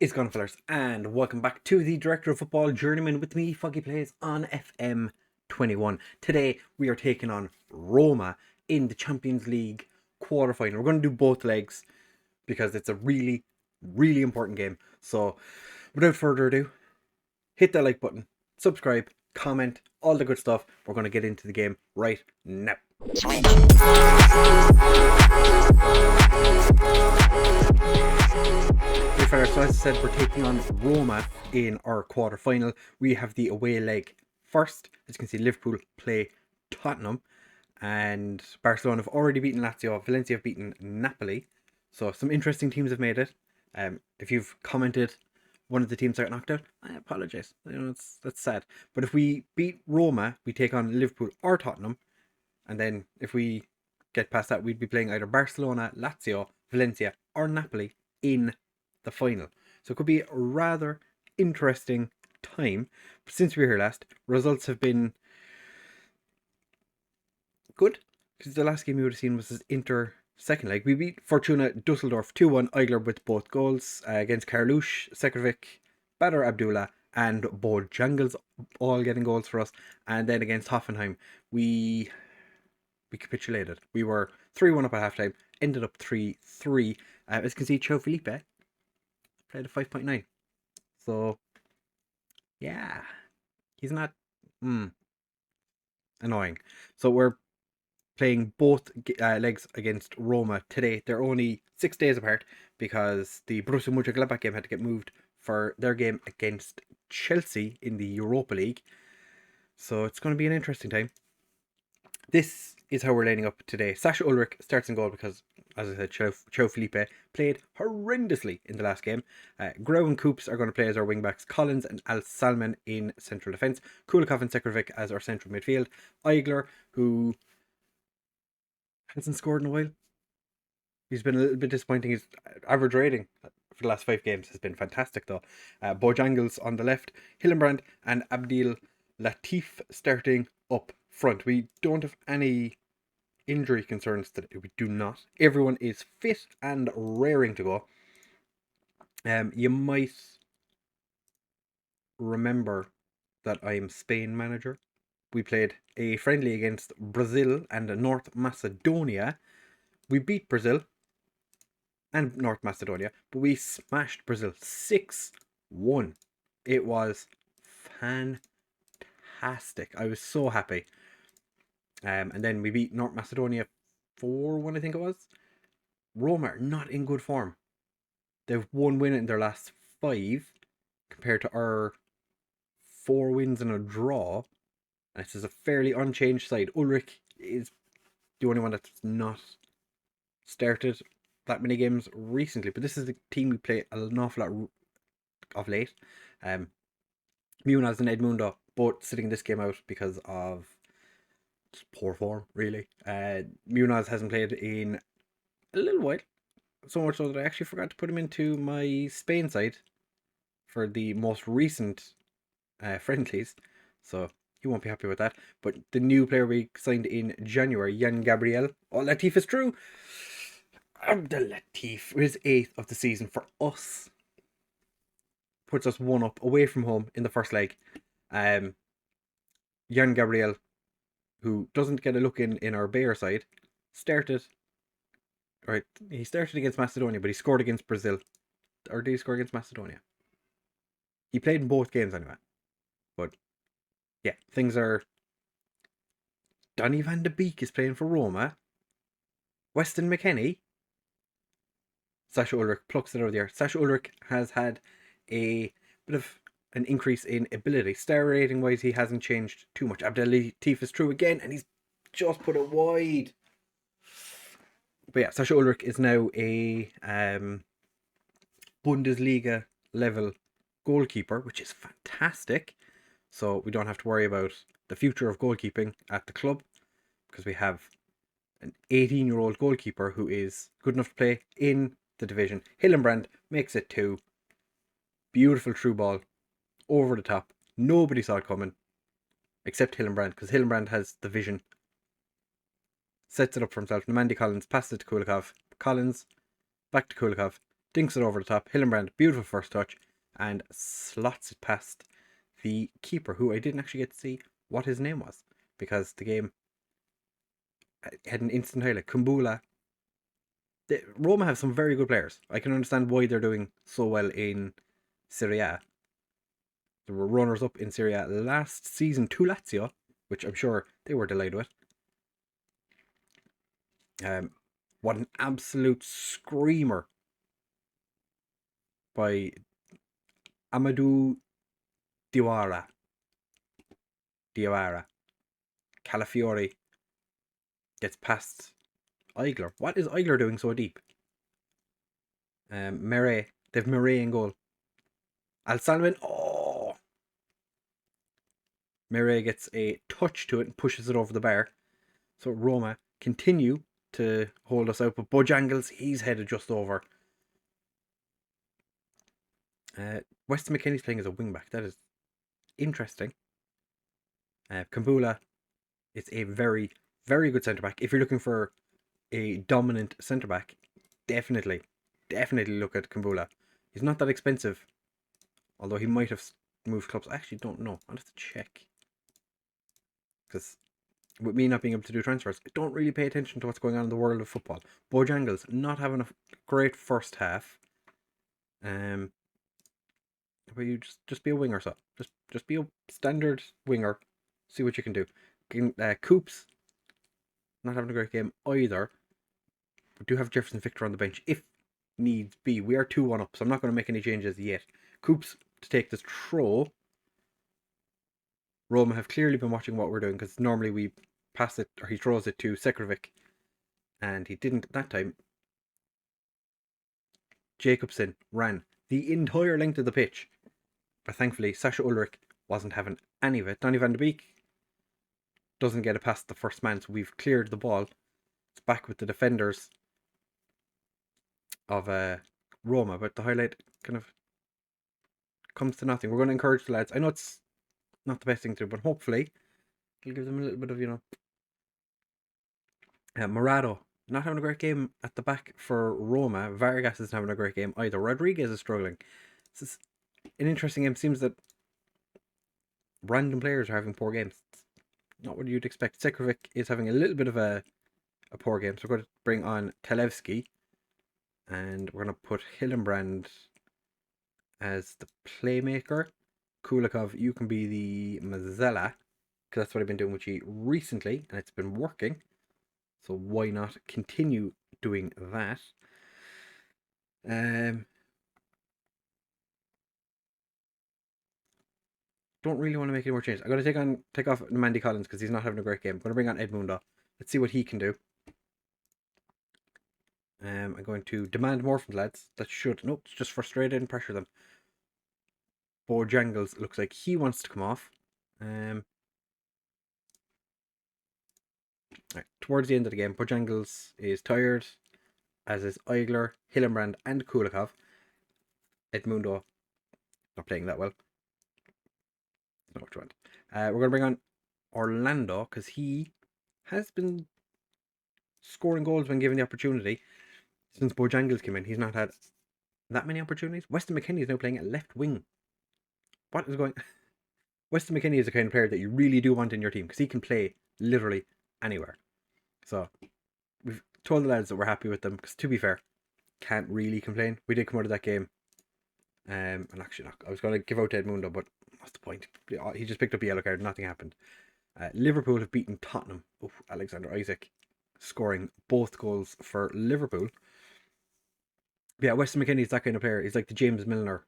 It's gone, fellas, and welcome back to the Director of Football Journeyman with me, FoggyPlays, on FM21. Today, we are taking on Roma in the Champions League quarterfinal. We're going to do both legs because it's a really, really important game. So, without further ado, hit that like button, subscribe, comment, all the good stuff. We're going to get into the game right now. Hey fellas, so as I said, we're taking on Roma in our quarter-final. We have the away leg first. As you can see, Liverpool play Tottenham, and Barcelona have already beaten Lazio. Valencia have beaten Napoli. So some interesting teams have made it. If you've commented one of the teams that got knocked out, I apologise. That's sad. But if we beat Roma, we take on Liverpool or Tottenham, and then if we get past that, we'd be playing either Barcelona, Lazio, Valencia, or Napoli in the final. So it could be a rather interesting time. But since we were here last, results have been good. Because the last game you would have seen was this Inter second leg. We beat Fortuna Dusseldorf 2-1. Eigler with both goals against Karlush, Sekovic, Badr Abdullah, and Bojangles all getting goals for us. And then against Hoffenheim, we capitulated. We were 3-1 up at halftime, ended up 3-3. As you can see, João Felipe played a 5.9. So, yeah, he's not annoying. So we're playing both legs against Roma today. They're only 6 days apart because the Borussia Mönchengladbach game had to get moved for their game against Chelsea in the Europa League. So it's going to be an interesting time. This is how we're lining up today. Sasha Ulrich starts in goal because, as I said, João Felipe played horrendously in the last game. Grau and Coops are going to play as our wingbacks. Collins and Al Salman in central defence. Kulikov and Sekovic as our central midfield. Eigler, who hasn't scored in a while. He's been a little bit disappointing. His average rating for the last 5 games has been fantastic, though. Bojangles on the left. Hillenbrand and Abdel Latif starting up front. We don't have any injury concerns today. We do not. Everyone is fit and raring to go. You might remember that I am Spain manager. We played a friendly against Brazil and North Macedonia. We beat Brazil and North Macedonia, but we smashed Brazil 6-1. It was fantastic. I was so happy. And then we beat North Macedonia 4-1, I think it was. Roma are not in good form. They've 1 win in their last 5 compared to our 4 wins and a draw. And this is a fairly unchanged side. Ulrich is the only one that's not started that many games recently, but this is the team we play an awful lot of late. Munoz and Edmundo both sitting this game out because of poor form, really. Munoz hasn't played in a little while, so much so that I actually forgot to put him into my Spain side for the most recent friendlies, so he won't be happy with that. But the new player we signed in January, Jan Gabriel, Latif is true. Abdel Latif is 8th of the season for us. Puts us 1 up away from home in the first leg. Jan Gabriel, who doesn't get a look in our Bayer side, he started against Macedonia, but he scored against Brazil. Or did he score against Macedonia? He played in both games anyway. But yeah, things are... Donny van de Beek is playing for Roma. Weston McKennie. Sasha Ulrich plucks it out of the air. Sasha Ulrich has had a bit of an increase in ability. Star rating wise, he hasn't changed too much. Abdel Latif is through again, and he's just put it wide. But yeah, Sasha Ulrich is now a Bundesliga level goalkeeper, which is fantastic. So we don't have to worry about the future of goalkeeping at the club because we have an 18-year-old goalkeeper who is good enough to play in the division. Hillenbrand makes it 2. Beautiful through ball over the top. Nobody saw it coming except Hillenbrand, because Hillenbrand has the vision. Sets it up for himself. Namandi Collins passes it to Kulikov. Collins back to Kulikov. dinks it over the top. Hillenbrand, beautiful first touch, and slots it past the keeper, who I didn't actually get to see what his name was, because the game had an instant highlight. Kumbula. Roma have some very good players. I can understand why they're doing so well in Serie A. They were runners-up in Serie A last season to Lazio, which I'm sure they were delighted with. What an absolute screamer by Amadou Diawara. Calafiori gets past Igler. What is Igler doing so deep? Meret. They've Meret in goal. Al Salman. Oh! Meret gets a touch to it and pushes it over the bar. So Roma continue to hold us out. But Bojangles, he's headed just over. Weston McKennie's playing as a wingback. That is interesting. Kumbula is a very, very good centre-back. If you're looking for a dominant centre-back, definitely look at Kumbula. He's not that expensive, although he might have moved clubs. I actually don't know. I'll have to check, because with me not being able to do transfers, I don't really pay attention to what's going on in the world of football. Bojangles not having a great first half. Where you just be a winger, so just be a standard winger. See what you can do. Coops not having a great game either. We do have Jefferson Victor on the bench if needs be. We are 2-1 up, so I'm not going to make any changes yet. Coops to take this throw. Roma have clearly been watching what we're doing, because normally we pass it, or he throws it to Sekrovic, and he didn't that time. Jacobson ran the entire length of the pitch, but thankfully Sasha Ulrich wasn't having any of it. Donny van de Beek doesn't get it past the first man, so we've cleared the ball. It's back with the defenders of Roma, but the highlight kind of comes to nothing. We're going to encourage the lads. I know it's not the best thing to do, but hopefully it'll give them a little bit of, Morado not having a great game at the back for Roma. Vargas isn't having a great game either. Rodriguez is struggling. This is an interesting game. It seems that random players are having poor games. It's not what you'd expect. Sekrovic is having a little bit of a poor game, so we're going to bring on Televsky, and we're going to put Hillenbrand as the playmaker. Kulikov, you can be the Mazzella, because that's what I've been doing with you recently, and it's been working. So why not continue doing that? Don't really want to make any more changes. I'm going to take off Mandy Collins because he's not having a great game. I'm going to bring on Edmundo. Let's see what he can do. I'm going to demand more from the lads. That should... Nope, it's just frustrated and pressure them. Bojangles looks like he wants to come off. Right, towards the end of the game, Bojangles is tired, as is Igler, Hillenbrand, and Kulikov. Edmundo not playing that well. Not what you want. We're going to bring on Orlando, because he has been scoring goals when given the opportunity. Since Bojangles came in, he's not had that many opportunities. Weston McKennie is now playing at left wing. What is going... Weston McKennie is the kind of player that you really do want in your team, because he can play literally anywhere. So we've told the lads that we're happy with them, because to be fair, can't really complain. We did come out of that game, and actually I was going to give out to Edmundo, but what's the point? He just picked up a yellow card, nothing happened. Liverpool have beaten Tottenham. Alexander Isaac scoring both goals for Liverpool. But yeah, Weston McKennie is that kind of player. He's like the James Milner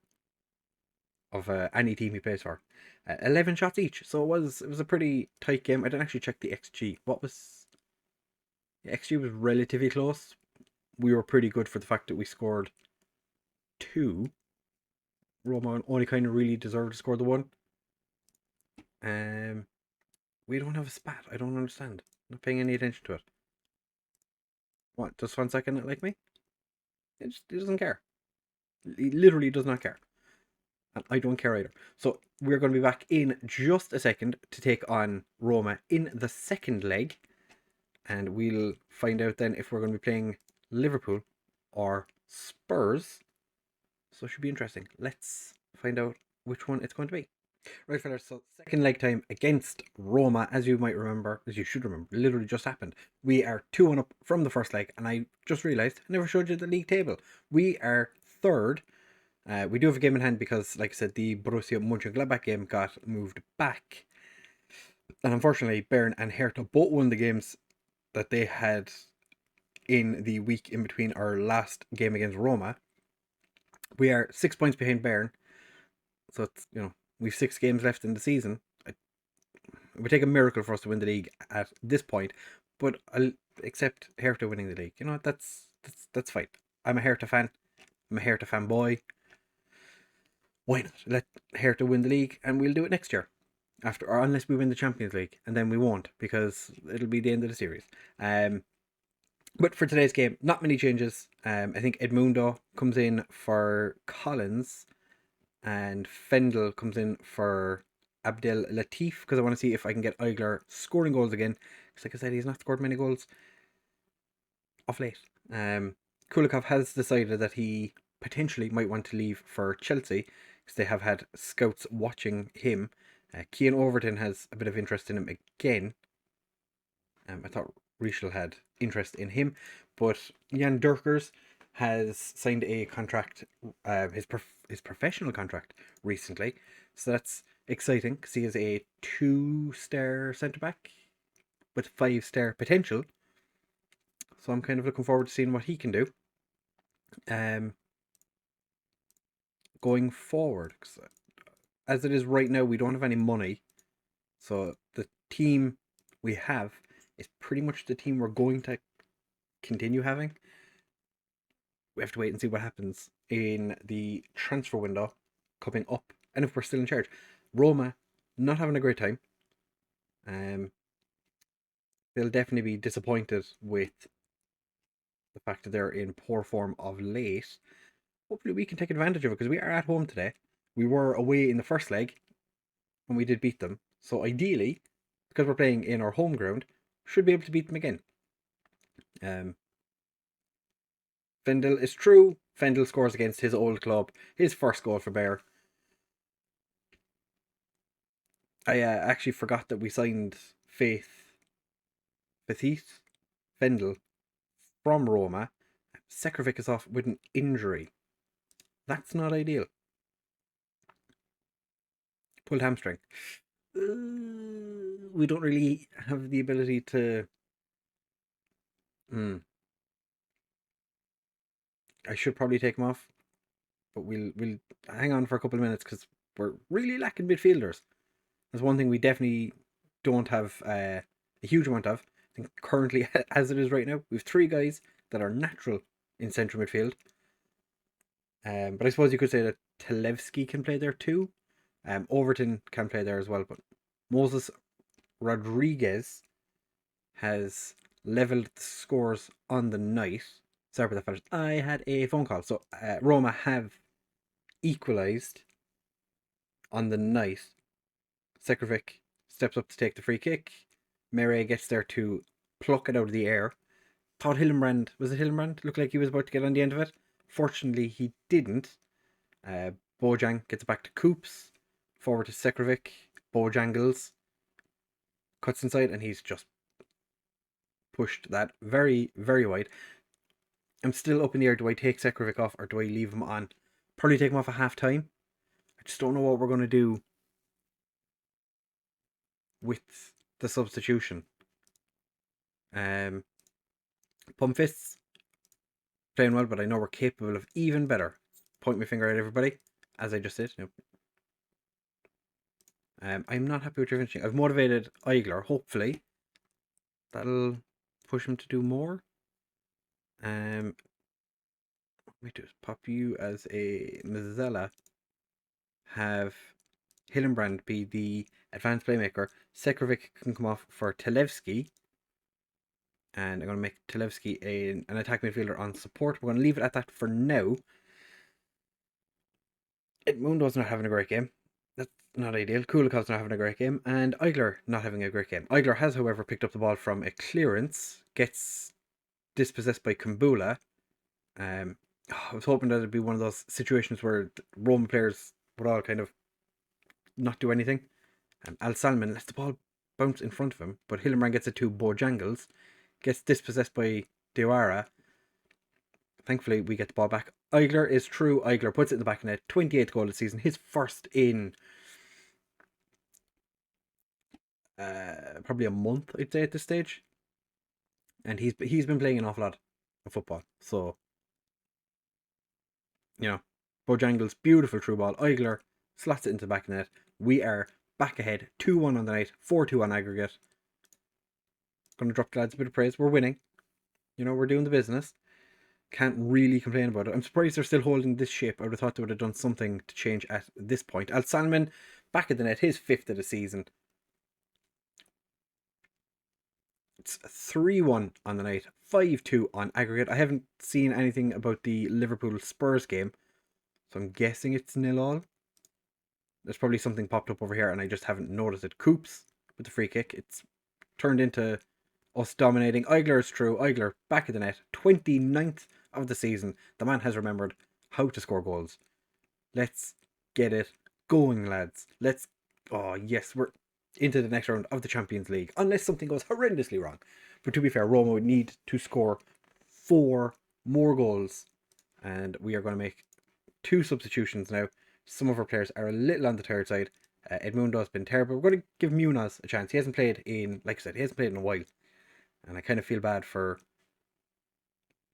of any team he plays for. 11 shots each, so it was a pretty tight game. I didn't actually check the XG. The XG was relatively close. We were pretty good for the fact that we scored 2. Roma only kind of really deserved to score the 1. We don't have a spat. I don't understand. I'm not paying any attention to it. What? Just 1 second, not like me? He doesn't care. He literally does not care. And I don't care either. So we're going to be back in just a second to take on Roma in the second leg. And we'll find out then if we're going to be playing Liverpool or Spurs. So it should be interesting. Let's find out which one it's going to be. Right, fellas, so second leg time against Roma, as you might remember, as you should remember, literally just happened. We are 2-1 up from the first leg, and I just realised I never showed you the league table. We are third. We do have a game in hand because, like I said, the Borussia Mönchengladbach game got moved back. And unfortunately, Bayern and Hertha both won the games that they had in the week in between our last game against Roma. We are 6 points behind Bayern. So it's, we've 6 games left in the season. It would take a miracle for us to win the league at this point, but I'll accept Hertha winning the league. That's fine. I'm a Hertha fan. I'm a Hertha fanboy. Why not? Let Hertha win the league, and we'll do it next year. Or unless we win the Champions League, and then we won't, because it'll be the end of the series. But for today's game, not many changes. I think Edmundo comes in for Collins, and Fendel comes in for Abdel Latif, because I want to see if I can get Eigler scoring goals again. Because like I said, he's not scored many goals of late. Kulikov has decided that he potentially might want to leave for Chelsea, because they have had scouts watching him. Keane Overton has a bit of interest in him again. I thought Rischel had interest in him, but Jan Durkers has signed a contract, his professional contract recently, so that's exciting because he is a 2-star centre back with 5-star potential. So I'm kind of looking forward to seeing what he can do. Going forward, as it is right now, we don't have any money, so the team we have is pretty much the team we're going to continue having. We have to wait and see what happens in the transfer window coming up, and if we're still in charge. Roma not having a great time. They'll definitely be disappointed with the fact that they're in poor form of late. Hopefully we can take advantage of it, because we are at home today. We were away in the first leg, and we did beat them. So ideally, because we're playing in our home ground, should be able to beat them again. Fendel is true. Fendel scores against his old club. His first goal for Bayer. I actually forgot that we signed Faith Fendel from Roma. Sekrovic is off with an injury. That's not ideal. Pulled hamstring. We don't really have the ability to... I should probably take him off, but we'll hang on for a couple of minutes, because we're really lacking midfielders. That's one thing we definitely don't have a huge amount of. I think currently, as it is right now, we have 3 guys that are natural in central midfield. But I suppose you could say that Televsky can play there too. Overton can play there as well, but Moses Rodriguez has leveled the scores on the night. Sorry about that, fellas. I had a phone call. So Roma have equalised on the night. Sekrovic steps up to take the free kick. Mere gets there to pluck it out of the air. Thought Hillenbrand, was it Hillenbrand? Looked like he was about to get on the end of it. Fortunately, he didn't. Bojang gets it back to Coops. Forward to Sekrovic. Bojangles. Cuts inside, and he's just pushed that very, very wide. I'm still up in the air. Do I take Sekrovic off, or do I leave him on? Probably take him off at half time. I just don't know what we're going to do with the substitution. Pumfists playing well, but I know we're capable of even better. Point my finger at everybody, as I just did. Nope. I'm not happy with your finishing. I've motivated Eigler. Hopefully, that'll push him to do more. What we do is pop you as a Mazzella. Have Hillenbrand be the advanced playmaker. Sekrovic can come off for Televsky. And I'm going to make Televsky an attack midfielder on support. We're going to leave it at that for now. Edmundo's not having a great game. That's not ideal. Kulikov's not having a great game. And Eigler not having a great game. Eigler has, however, picked up the ball from a clearance. Gets dispossessed by Kumbula. I was hoping that it'd be one of those situations where the Roma players would all kind of not do anything. Al Salman lets the ball bounce in front of him, but Hillenbrand gets it to Bojangles, gets dispossessed by Diawara. Thankfully, we get the ball back. Eigler is true. Eigler puts it in the back of net. 28th goal of the season. His first in probably a month, I'd say, at this stage. And he's been playing an awful lot of football. So, you know, Bojangles, beautiful through ball. Eigler slots it into the back of the net. We are back ahead. 2-1 on the night. 4-2 on aggregate. Going to drop the lads a bit of praise. We're winning. You know, we're doing the business. Can't really complain about it. I'm surprised they're still holding this shape. I would have thought they would have done something to change at this point. Al Salman, back at the net, his 5th of the season. It's 3-1 on the night, 5-2 on aggregate. I haven't seen anything about the Liverpool Spurs game, so I'm guessing it's 0-0. There's probably something popped up over here and I just haven't noticed it. Coops with the free kick. It's turned into us dominating. Eigler is true. Eigler back at the net. 29th of the season. The man has remembered how to score goals. Let's get it going, lads. Oh, yes, we're into the next round of the Champions League. Unless something goes horrendously wrong. But to be fair, Roma would need to score 4 more goals. And we are going to make 2 substitutions now. Some of our players are a little on the tired side. Edmundo has been terrible. We're going to give Munoz a chance. He hasn't played in, like I said, he hasn't played in a while. And I kind of feel bad for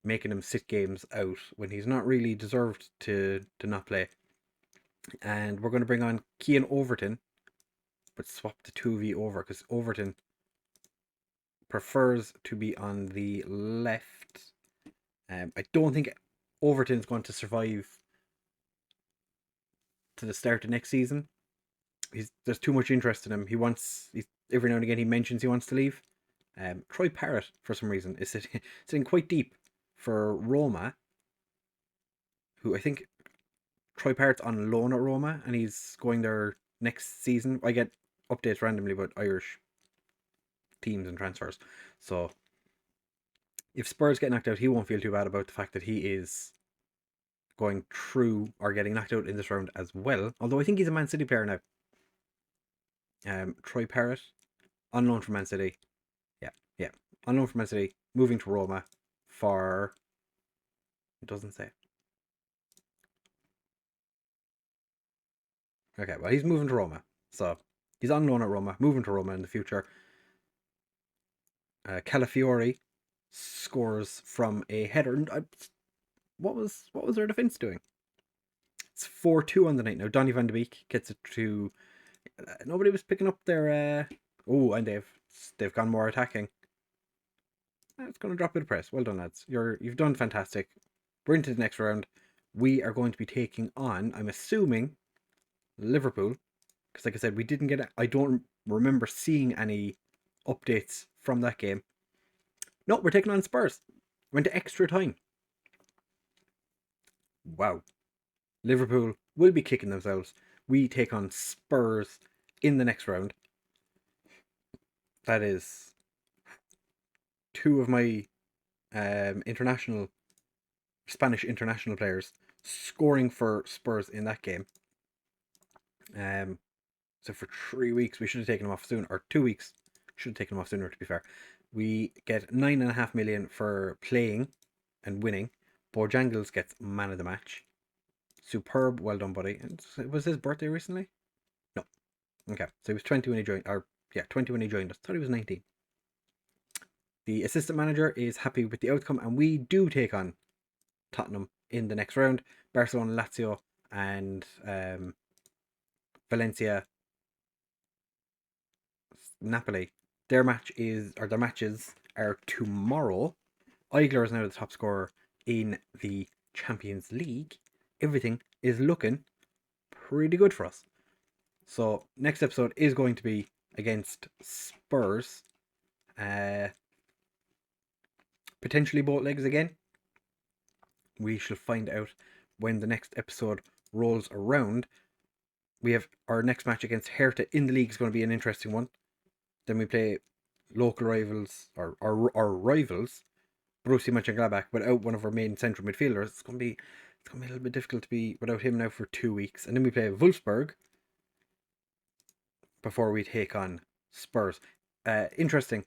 making him sit games out when he's not really deserved to not play. And we're going to bring on Keane Overton, but swap the 2v over because Overton prefers to be on the left. I don't think Overton's going to survive to the start of next season. There's too much interest in him. Every now and again he mentions he wants to leave. Troy Parrott, for some reason, is sitting quite deep for Roma, who I think Troy Parrott's on loan at Roma and he's going there next season. I get updates randomly about Irish teams and transfers. So if Spurs get knocked out, he won't feel too bad about the fact that he is going through or getting knocked out in this round as well. Although I think he's a Man City player now. Troy Parrott, on loan from Man City. Yeah. On loan from Man City, moving to Roma for... It doesn't say. Okay, well, he's moving to Roma. So, he's on loan at Roma, moving to Roma in the future. Calafiori scores from a header. What was their defence doing? It's 4-2 on the night now. Donny van de Beek gets it to... nobody was picking up their... and they've gone more attacking. It's going to drop a bit of press. Well done, lads. You've done fantastic. We're into the next round. We are going to be taking on, I'm assuming, Liverpool. Because like I said, we didn't get... I don't remember seeing any updates from that game. No, we're taking on Spurs. Went to extra time. Wow. Liverpool will be kicking themselves. We take on Spurs in the next round. That is 2 of my Spanish international players scoring for Spurs in that game. So for 3 weeks, we should have taken them off sooner, or 2 weeks, should have taken them off sooner, to be fair. We get 9.5 million for playing and winning. Bojangles gets man of the match. Superb, well done, buddy. Was his birthday recently? No. Okay, so he was 20 when he joined, 20 when he joined us. Thought he was 19. The assistant manager is happy with the outcome, and we do take on Tottenham in the next round. Barcelona, Lazio, and Valencia, Napoli. Their matches are tomorrow. Eigler is now the top scorer in the Champions League. Everything is looking pretty good for us. So next episode is going to be against Spurs. Potentially both legs again. We shall find out when the next episode rolls around. We have our next match against Hertha in the league is going to be an interesting one. Then we play local rivals, or rivals, Borussia Mönchengladbach without one of our main central midfielders. It's gonna be a little bit difficult to be without him now for 2 weeks. And then we play Wolfsburg before we take on Spurs. Interesting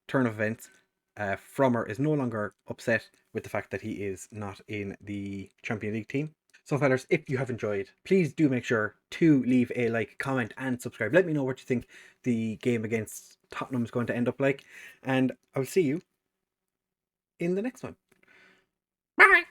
turn of events. Frommer is no longer upset with the fact that he is not in the Champions League team. So fellas, if you have enjoyed, please do make sure to leave a like, comment and subscribe. Let me know what you think the game against Tottenham is going to end up like. And I'll see you in the next one. Bye!